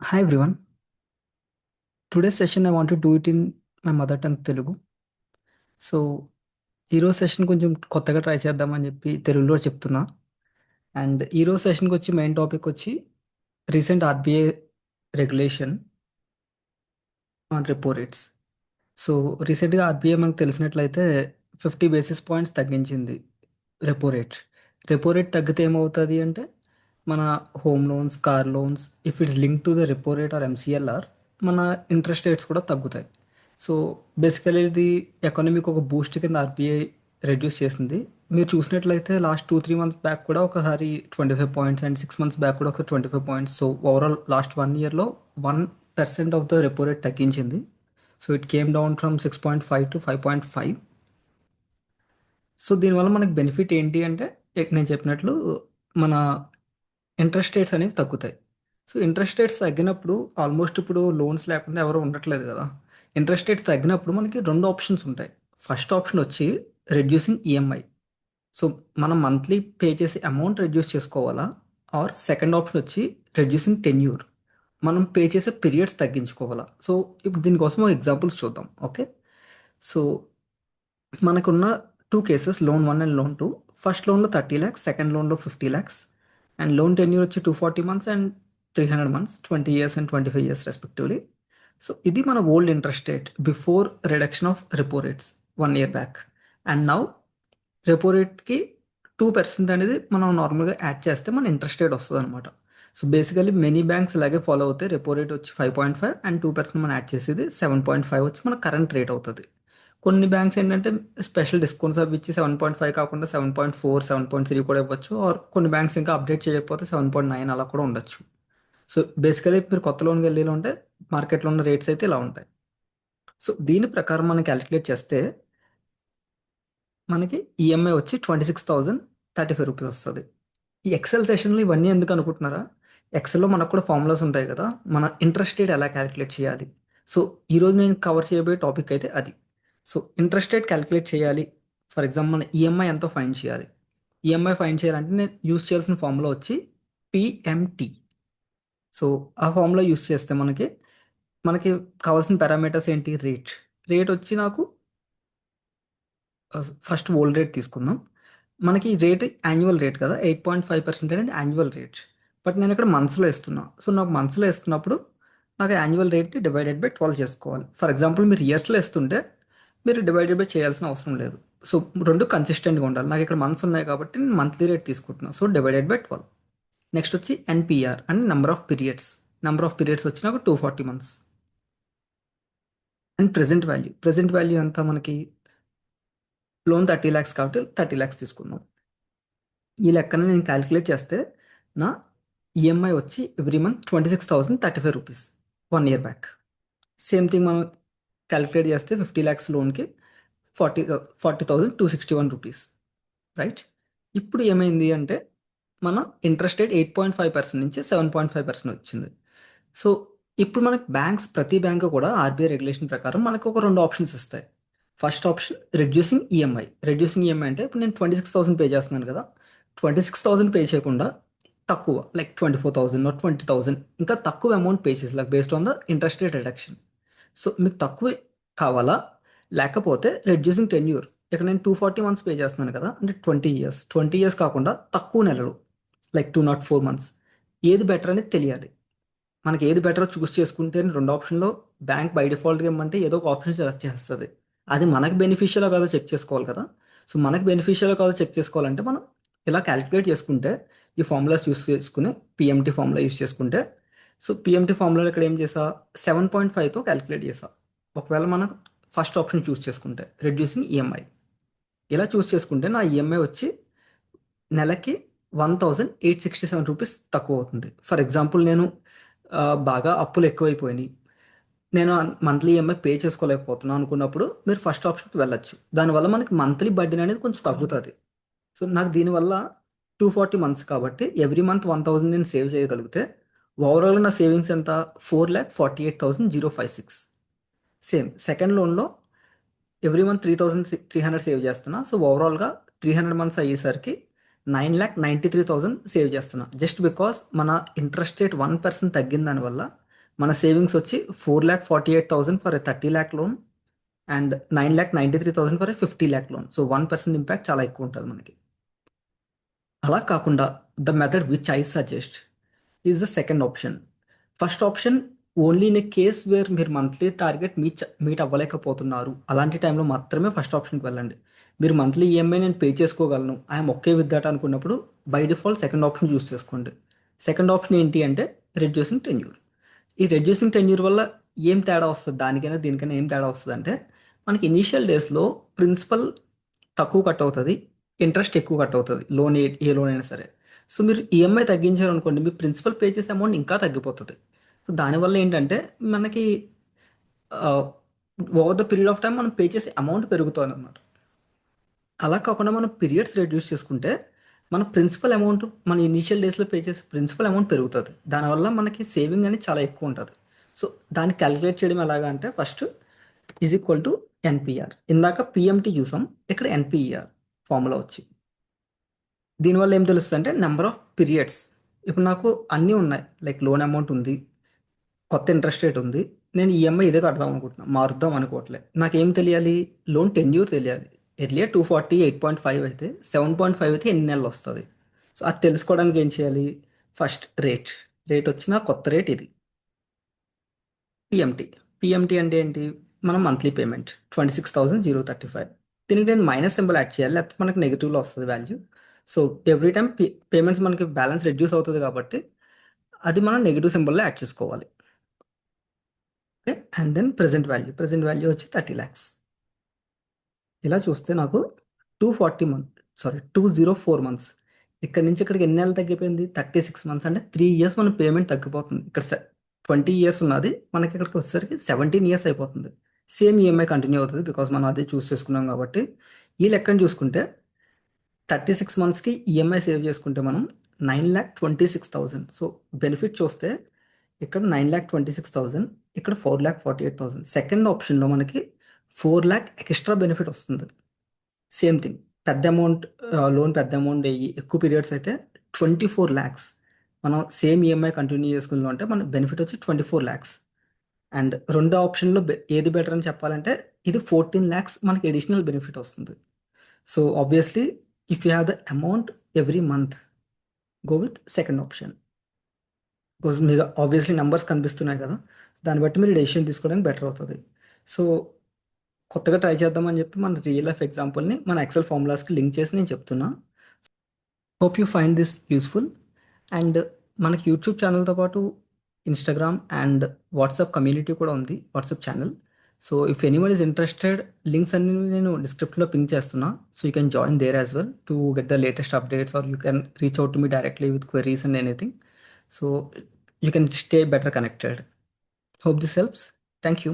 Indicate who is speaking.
Speaker 1: Hi everyone. Today's session I want to do it in my mother tongue Telugu. So ఈరోజు session కొంచెం కొత్తగా try చేద్దామని చెప్పి తెలుగులో చెప్తున్నా. అండ్ ఈరోజు సెషన్కి వచ్చి మెయిన్ టాపిక్ వచ్చి recent RBI regulation on repo rates. So రీసెంట్గా ఆర్బీఐ మనకు తెలిసినట్లయితే 50 బేసిస్ పాయింట్స్ తగ్గించింది రెపో రేట్. రెపో రేట్ తగ్గితే ఏమవుతుంది అంటే మన home loans, car loans, if it's link to the repo rate or MCLR, మన ఇంట్రెస్ట్ రేట్స్ కూడా తగ్గుతాయి. సో బేసికలీ ఇది ఎకానమీకి ఒక బూస్ట్ కింద ఆర్బీఐ రెడ్యూస్ చేసింది. మీరు చూసినట్లయితే లాస్ట్ 2-3 మంత్స్ బ్యాక్ కూడా ఒకసారి 25 పాయింట్స్ అండ్ 6 మంత్స్ బ్యాక్ కూడా ఒక 25 పాయింట్స్. సో ఓవరాల్ లాస్ట్ 1 ఇయర్లో 1% ఆఫ్ ద రెపో రేట్ తగ్గించింది. So it came down from 6.5 to 5.5. So దీనివల్ల మనకి బెనిఫిట్ ఏంటి అంటే నేను చెప్పినట్లు మన ఇంట్రెస్ట్ రేట్స్ అనేవి తగ్గుతాయి. సో ఇంట్రెస్ట్ రేట్స్ తగ్గినప్పుడు ఆల్మోస్ట్ ఇప్పుడు లోన్స్ లేకుండా ఎవరు ఉండట్లేదు కదా. ఇంట్రెస్ట్ రేట్స్ తగ్గినప్పుడు మనకి రెండు ఆప్షన్స్ ఉంటాయి. ఫస్ట్ ఆప్షన్ వచ్చి రెడ్యూసింగ్ ఈఎంఐ. సో మనం మంత్లీ పే చేసే అమౌంట్ రెడ్యూస్ చేసుకోవాలా, ఆర్ సెకండ్ ఆప్షన్ వచ్చి రెడ్యూసింగ్ టెన్యూర్, మనం పే చేసే పీరియడ్స్ తగ్గించుకోవాలా. సో ఇప్పుడు దీనికోసం ఒక ఎగ్జాంపుల్స్ చూద్దాం. ఓకే. సో మనకున్న two cases, loan 1 and loan 2. First లోన్లో 30 lakhs, సెకండ్ లోన్లో 50 lakhs. అండ్ లోన్ టెన్యూర్ వచ్చి 240 months and 300 months, 20 years and 25 years respectively. So ఇది మన old interest rate before reduction of repo rates 1 year back. And now repo రేట్కి 2% అనేది మనం నార్మల్గా add చేస్తే మన ఇంట్రెస్ట్ రేట్ వస్తుంది అనమాట. సో బేసికలీ మెనీ బ్యాంక్స్ ఇలాగే ఫాలో అవుతాయి. రెపో రేట్ వచ్చి 5.5 అండ్ 2% మనం యాడ్ చేసేది 7.5 వచ్చి మన కరెంట్ రేట్ అవుతుంది. కొన్ని బ్యాంక్స్ ఏంటంటే స్పెషల్ డిస్కౌంట్స్ అవి ఇచ్చి 7.5 కాకుండా 7.4, 7.3 కూడా ఇవ్వచ్చు. ఆర్ కొన్ని బ్యాంక్స్ ఇంకా అప్డేట్ చేయకపోతే 7.9 అలా కూడా ఉండొచ్చు. సో బేసికలీ మీరు కొత్త లోన్కి వెళ్ళి ఉంటే మార్కెట్లో ఉన్న రేట్స్ అయితే ఇలా ఉంటాయి. సో దీని ప్రకారం మనం క్యాలిక్యులేట్ చేస్తే మనకి ఈఎంఐ వచ్చి 26,035 రూపీస్ వస్తుంది. ఈ ఎక్సెల్ సెషన్లో ఇవన్నీ ఎందుకు అనుకుంటున్నారా? ఎక్సెల్లో మనకు కూడా ఫార్ములాస్ ఉంటాయి కదా, మన ఇంట్రెస్ట్ రేట్ ఎలా క్యాలిక్యులేట్ చేయాలి. సో ఈరోజు నేను కవర్ చేయబోయే టాపిక్ అయితే అది. సో ఇంట్రెస్ట్ రేట్ క్యాలిక్యులేట్ చేయాలి. ఫర్ ఎగ్జాంపుల్ మన ఈఎంఐ ఎంతో ఫైండ్ చేయాలి. ఈఎంఐ ఫైండ్ చేయాలంటే నేను యూస్ చేయాల్సిన ఫార్ములా వచ్చి పిఎంటి. సో ఆ ఫార్ములా యూస్ చేస్తే మనకి మనకి కావాల్సిన పారామీటర్స్ ఏంటి? రేట్. రేట్ వచ్చి నాకు ఫస్ట్ ఓల్డ్ రేట్ తీసుకుందాం. మనకి రేట్ యాన్యువల్ రేట్ కదా, 8.5% అనేది యాన్యువల్ రేట్. బట్ నేను ఇక్కడ మంత్స్లో ఇస్తున్నా. సో నాకు మంత్స్లో ఇస్తున్నప్పుడు నాకు యాన్యువల్ రేట్ని డివైడెడ్ బై 12 చేసుకోవాలి. ఫర్ ఎగ్జాంపుల్ మీరు ఇయర్స్లో ఇస్తుంటే మీరు డివైడెడ్ బై చేయాల్సిన అవసరం లేదు. సో రెండు కన్సిస్టెంట్గా ఉండాలి. నాకు ఇక్కడ మంత్స్ ఉన్నాయి కాబట్టి నేను మంత్లీ రేట్ తీసుకుంటున్నాను. So divided by 12. నెక్స్ట్ వచ్చి NPR and number of periods. Number of periods వచ్చి నాకు 240 months. అండ్ ప్రెజెంట్ వాల్యూ ఎంత మనకి? లోన్ 30 lakhs కాబట్టి 30 lakhs తీసుకుందాం. ఈ లెక్కన నేను క్యాలిక్యులేట్ చేస్తే నా ఈఎంఐ వచ్చి every month 26,035 rupees 1 year back. Same thing మనం క్యాలిక్యులేట్ చేస్తే 50 lakhs లోన్కి 40,261 రూపీస్. రైట్. ఇప్పుడు ఏమైంది అంటే మన ఇంట్రెస్ట్ రేట్ 8.5% నుంచి 7.5% వచ్చింది. సో ఇప్పుడు మనకి బ్యాంక్స్, ప్రతి బ్యాంకు కూడా ఆర్బీఐ రెగ్యులేషన్ ప్రకారం మనకు ఒక రెండు ఆప్షన్స్ ఇస్తాయి. First option reducing EMI. Reducing EMI అంటే ఇప్పుడు నేను 26,000 పే చేస్తున్నాను కదా, 26,000 పే చేయకుండా తక్కువ, లైక్ 24,000 20,000 ఇంకా తక్కువ అమౌంట్ పే చేసి, like based on the interest rate reduction. So మీకు తక్కువ కావాలా, లేకపోతే రెడ్యూసింగ్ టెన్యూర్. ఇక్కడ నేను 240 months పే చేస్తున్నాను కదా, అంటే 20 years. 20 years కాకుండా తక్కువ నెలలు, లైక్ 204 months. ఏది బెటర్ అనేది తెలియాలి. మనకి ఏది బెటరో చూస్ చేసుకుంటే రెండు ఆప్షన్లో బ్యాంక్ బై డిఫాల్ట్గా ఏమంటే ఏదో ఒక ఆప్షన్ సెలెక్ట్ చేస్తుంది. అది మనకు బెనిఫిషియల్ కాదో చెక్ చేసుకోవాలి కదా. సో మనకు బెనిఫిషియల్ కాదో చెక్ చేసుకోవాలంటే మనం ఇలా క్యాలిక్యులేట్ చేసుకుంటే, ఈ ఫార్ములాస్ యూస్ చేసుకుని పిఎంటీ ఫార్ములా యూస్ చేసుకుంటే, సో పిఎంటీ ఫార్ములాలో ఇక్కడ ఏం చేసా, 7.5తో క్యాలిక్యులేట్ చేసా. ఒకవేళ మనం ఫస్ట్ ఆప్షన్ చూస్ చేసుకుంటే రెడ్యూసింగ్ ఈఎంఐ, ఇలా చూస్ చేసుకుంటే నా ఈఎంఐ వచ్చి నెలకి 1,867 రూపీస్ తక్కువ అవుతుంది. ఫర్ ఎగ్జాంపుల్ నేను బాగా అప్పులు ఎక్కువైపోయినాయి, నేను మంత్లీ ఈఎంఐ పే చేసుకోలేకపోతున్నాను అనుకున్నప్పుడు మీరు ఫస్ట్ ఆప్షన్కి వెళ్ళొచ్చు. దానివల్ల మనకి మంత్లీ బడ్డీ అనేది కొంచెం తగ్గుతుంది. సో నాకు దీనివల్ల 240 months కాబట్టి ఎవ్రీ మంత్ 1,000 నేను సేవ్ చేయగలిగితే ఓవరాల్గా నా సేవింగ్స్ ఎంత? 4,48,056. సేమ్ సెకండ్ లోన్లో ఎవ్రీ మంత్ 3,300 సేవ్ చేస్తున్నా. సో ఓవరాల్గా 300 months అయ్యేసరికి 9,93,000 సేవ్ చేస్తున్నా. జస్ట్ బికాస్ మన ఇంట్రెస్ట్ రేట్ 1% తగ్గిన దానివల్ల మన సేవింగ్స్ వచ్చి 4,48,000 for a 30 lakh loan and 9,93,000 for a 50 lakh loan. So 1% impact చాలా ఎక్కువ ఉంటుంది మనకి. అలా కాకుండా the method which I suggest is the second option. First option only in a case where మీరు మంత్లీ టార్గెట్ మీట్ అవ్వలేకపోతున్నారు, అలాంటి టైంలో మాత్రమే ఫస్ట్ ఆప్షన్కి వెళ్ళండి. మీరు మంత్లీ ఈఎంఐ నేను పే చేసుకోగలను, ఐఎమ్ ఓకే విత్ దట్ అనుకున్నప్పుడు by default second option choose చేసుకోండి. సెకండ్ ఆప్షన్ ఏంటి అంటే రెడ్యూసింగ్ టెన్యూర్. ఈ రెడ్యూసింగ్ టెన్యూర్ వల్ల ఏం తేడా వస్తుంది, దానికైనా దీనికైనా ఏం తేడా వస్తుంది అంటే, మనకి ఇనీషియల్ డేస్లో ప్రిన్సిపల్ తక్కువ కట్ అవుతుంది, ఇంట్రెస్ట్ ఎక్కువ కట్ అవుతుంది, లోన్ ఏ లోన్ అయినా సరే. సో మీరు ఈఎంఐ తగ్గించారనుకోండి, మీ ప్రిన్సిపల్ పే చేసే అమౌంట్ ఇంకా తగ్గిపోతుంది. సో దానివల్ల ఏంటంటే మనకి over the period of time మనం పే చేసే అమౌంట్ పెరుగుతుంది అనమాట. అలా కాకుండా మనం పీరియడ్స్ రెడ్యూస్ చేసుకుంటే మన ప్రిన్సిపల్ అమౌంట్, మన ఇనీషియల్ డేస్లో పే చేసే ప్రిన్సిపల్ అమౌంట్ పెరుగుతుంది. దానివల్ల మనకి సేవింగ్ అనేది చాలా ఎక్కువ ఉంటుంది. సో దాన్ని క్యాలిక్యులేట్ చేయడం ఎలాగా అంటే, first is equal to NPR. ఇందాక పిఎంటి చూసాం, ఇక్కడ ఎన్పిఆర్ ఫార్ములా వచ్చి దీనివల్ల ఏం తెలుస్తుంది అంటే నెంబర్ ఆఫ్ పీరియడ్స్. ఇప్పుడు నాకు అన్నీ ఉన్నాయి, లైక్ లోన్ అమౌంట్ ఉంది, కొత్త ఇంట్రెస్ట్ రేట్ ఉంది, నేను ఈఎంఐ ఇదే కడదాం అనుకుంటున్నా, మారుద్దాం అనుకోవట్లే. నాకేం తెలియాలి? లోన్ టెన్యూర్ తెలియాలి. ఎర్లియర్ 248.5 అయితే 7.5 అయితే ఎన్ని నెలలు వస్తుంది. సో అది తెలుసుకోవడానికి ఏం చేయాలి? ఫస్ట్ రేట్ వచ్చిన కొత్త రేట్ ఇది పిఎంటి. పిఎంటి అంటే ఏంటి? మనం మంత్లీ పేమెంట్ 26,035. దీనికి నేను మైనస్ సింబల్ యాడ్ చేయాలి, లేకపోతే మనకి నెగిటివ్లో వస్తుంది value. So every time payments మనకి బ్యాలెన్స్ రెడ్యూస్ అవుతుంది కాబట్టి అది మనం నెగిటివ్ సింబల్లో యాడ్ చేసుకోవాలి. Okay, and then present value వచ్చి 30 lakhs. ఇలా చూస్తే నాకు 204 మంత్స్, ఇక్కడ నుంచి ఇక్కడికి ఎన్ని నెలలు తగ్గిపోయింది? 36 మంత్స్. అంటే 3 years మన పేమెంట్ తగ్గిపోతుంది. ఇక్కడ 20 years ఉన్నది, మనకి ఇక్కడికి వచ్చేసరికి 17 years అయిపోతుంది. సేమ్ ఈఎంఐ కంటిన్యూ అవుతుంది, బికాస్ మనం అదే చూస్ చేసుకున్నాం కాబట్టి. ఈ లెక్కను చూసుకుంటే 36 మంత్స్కి ఈఎంఐ సేవ్ చేసుకుంటే మనం 9,26,000. సో బెనిఫిట్ చూస్తే ఇక్కడ 9,26,000, ఇక్కడ 4,48,000. సెకండ్ ఆప్షన్లో మనకి 4 lakh ఎక్స్ట్రా బెనిఫిట్ వస్తుంది. సేమ్ థింగ్, పెద్ద అమౌంట్, లోన్ పెద్ద అమౌంట్ అయ్యి ఎక్కువ పీరియడ్స్ అయితే 24 lakhs. మనం సేమ్ ఈఎంఐ కంటిన్యూ చేసుకుందాం అంటే మన బెనిఫిట్ వచ్చి 24 lakhs. అండ్ రెండో ఆప్షన్లో ఏది బెటర్ అని చెప్పాలంటే, ఇది 14 lakhs మనకి అడిషనల్ బెనిఫిట్ వస్తుంది. So obviously if you have the amount every month, go with second option. Because మీకు ఆబ్వియస్లీ నెంబర్స్ కనిపిస్తున్నాయి కదా, దాన్ని బట్టి మీరు డెసిషన్ తీసుకోవడానికి బెటర్ అవుతుంది. సో కొత్తగా ట్రై చేద్దామని చెప్పి మన రియల్ లైఫ్ ఎగ్జాంపుల్ని మన ఎక్సెల్ ఫార్ములాస్కి లింక్ చేసి నేను చెప్తున్నా. Hope you find this useful. And మనకి యూట్యూబ్ ఛానల్తో పాటు ఇన్స్టాగ్రామ్ అండ్ వాట్సాప్ కమ్యూనిటీ కూడా ఉంది, WhatsApp channel. So if anyone is interested, links అన్ని నేను డిస్క్రిప్షన్లో పింక్ చేస్తున్నా. So you can join there as well to get the latest updates, or you can reach out to me directly with queries and anything. So you can stay better connected. Hope this helps. Thank you.